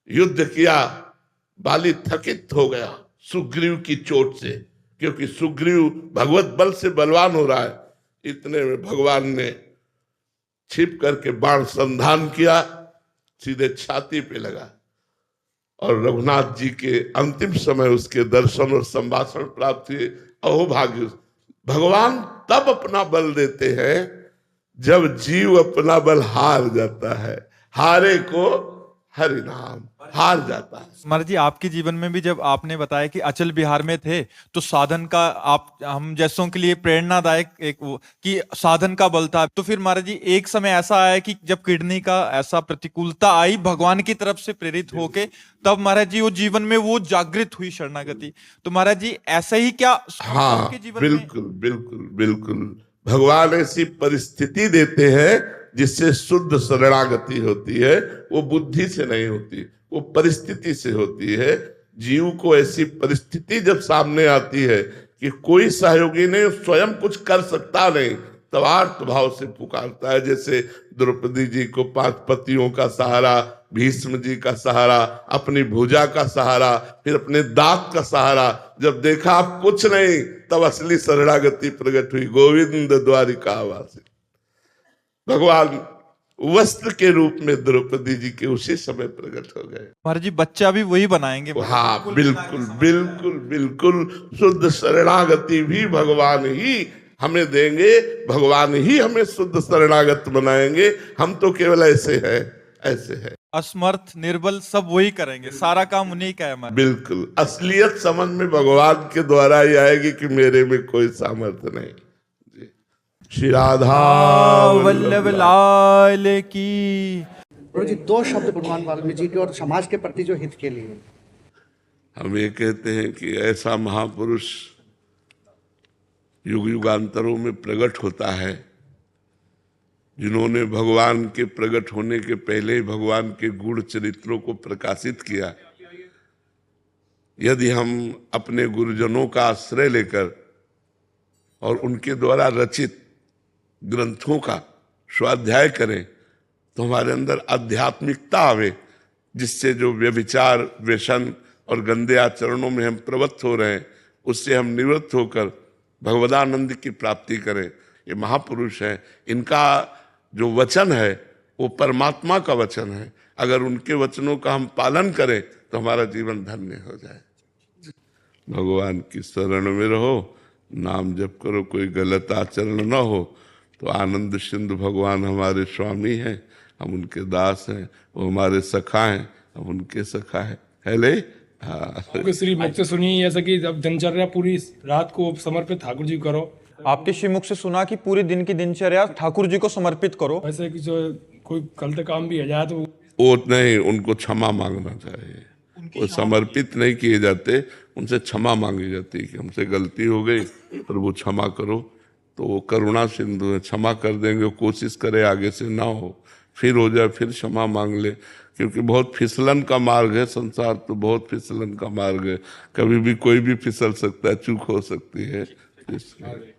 [SPEAKER 1] युद्ध किया। बाली थकित हो गया सुग्रीव की चोट से, क्योंकि सुग्रीव भगवत बल से बलवान हो रहा है। इतने में भगवान ने छिप करके बाण संधान किया, सीधे छाती पे लगा, और रघुनाथ जी के अंतिम समय उसके दर्शन और संभाषण प्राप्त हुए। अहोभाग्य! भगवान तब अपना बल देते हैं जब जीव अपना बल हार जाता है। हारे को हरि नाम, हार जाता है।
[SPEAKER 3] महाराज जी, आपके जीवन में भी जब आपने बताया कि अचल बिहार में थे तो साधन का, आप हम जैसों के लिए प्रेरणादायक एक वो कि साधन का बल था। तो फिर महाराज जी एक समय ऐसा आया कि जब किडनी का ऐसा प्रतिकूलता आई भगवान की तरफ से प्रेरित होके, तब महाराज जी वो जीवन में वो जागृत हुई शरणागति। तो महाराज जी ऐसा ही क्या
[SPEAKER 1] हाँ,
[SPEAKER 3] के जीवन
[SPEAKER 1] बिल्कुल बिल्कुल बिल्कुल। भगवान ऐसी परिस्थिति देते हैं जिससे शुद्ध शरणागति होती है। वो बुद्धि से नहीं होती, वो परिस्थिति से होती है। जीव को ऐसी परिस्थिति जब सामने आती है कि कोई सहयोगी नहीं, स्वयं कुछ कर सकता नहीं, तब आर्त भाव से पुकारता है। जैसे द्रौपदी जी को 5 पतियों का सहारा, भीष्म जी का सहारा, अपनी भुजा का सहारा, फिर अपने दांत का सहारा। जब देखा आप कुछ नहीं, तब असली शरणागति प्रकट हुई। गोविंद द्वारिका वासी। भगवान वस्त्र के रूप में द्रौपदी जी के उसी समय प्रकट हो गए।
[SPEAKER 3] महाराज जी बच्चा भी वही बनाएंगे।
[SPEAKER 1] हाँ, बिल्कुल बिल्कुल बिल्कुल। शुद्ध शरणागति भी भगवान ही हमें देंगे, भगवान ही हमें शुद्ध शरणागत बनाएंगे। हम तो केवल ऐसे हैं, ऐसे है।
[SPEAKER 3] असमर्थ, निर्बल सब वही करेंगे, सारा काम उन्हीं का है।
[SPEAKER 1] बिल्कुल। असलियत समझ में भगवान के द्वारा ही आएगी कि मेरे में कोई सामर्थ्य नहीं। श्री राधा
[SPEAKER 3] वल्लभ लाल की।
[SPEAKER 7] प्रभु जी 2 शब्द भगवान वाल्मीकि जी के और समाज के प्रति जो हित के लिए।
[SPEAKER 1] हम ये कहते हैं कि ऐसा महापुरुष युग युगांतरों में प्रकट होता है जिन्होंने भगवान के प्रकट होने के पहले ही भगवान के गूढ़ चरित्रों को प्रकाशित किया। यदि हम अपने गुरुजनों का आश्रय लेकर और उनके द्वारा रचित ग्रंथों का स्वाध्याय करें तो हमारे अंदर आध्यात्मिकता आवे, जिससे जो व्यभिचार, व्यसन और गंदे आचरणों में हम प्रवृत्त हो रहे हैं उससे हम निवृत्त होकर भगवदानंद की प्राप्ति करें। ये महापुरुष हैं, इनका जो वचन है वो परमात्मा का वचन है। अगर उनके वचनों का हम पालन करें तो हमारा जीवन धन्य हो जाए। भगवान की शरण में रहो, नाम जप करो, कोई गलत आचरण न हो। तो आनंद सिंधु भगवान हमारे स्वामी हैं, हम उनके दास हैं, वो हमारे सखा हैं, हम उनके सखा हैं। हेले हाँ।
[SPEAKER 8] आपके श्री मुख से सुनी ऐसा कि जब दिनचर्या पूरी रात को समर्पित ठाकुर जी करो,
[SPEAKER 3] आपके श्रीमुख से सुना कि पूरे दिन की दिनचर्या ठाकुर जी को समर्पित करो।
[SPEAKER 8] ऐसे कि जो कोई गलत काम भी हो जाए तो
[SPEAKER 1] वो नहीं, उनको क्षमा मांगना चाहिए। वो समर्पित नहीं किए जाते, उनसे क्षमा मांगी जाती है कि हमसे गलती हो गई, पर वो क्षमा करो। तो वो करुणा सिंधु है, क्षमा कर देंगे। कोशिश करे आगे से ना हो, फिर हो जाए, फिर क्षमा मांग ले, क्योंकि बहुत फिसलन का मार्ग है संसार, तो बहुत फिसलन का मार्ग है, कभी भी कोई भी फिसल सकता है, चूक हो सकती है। इसलिए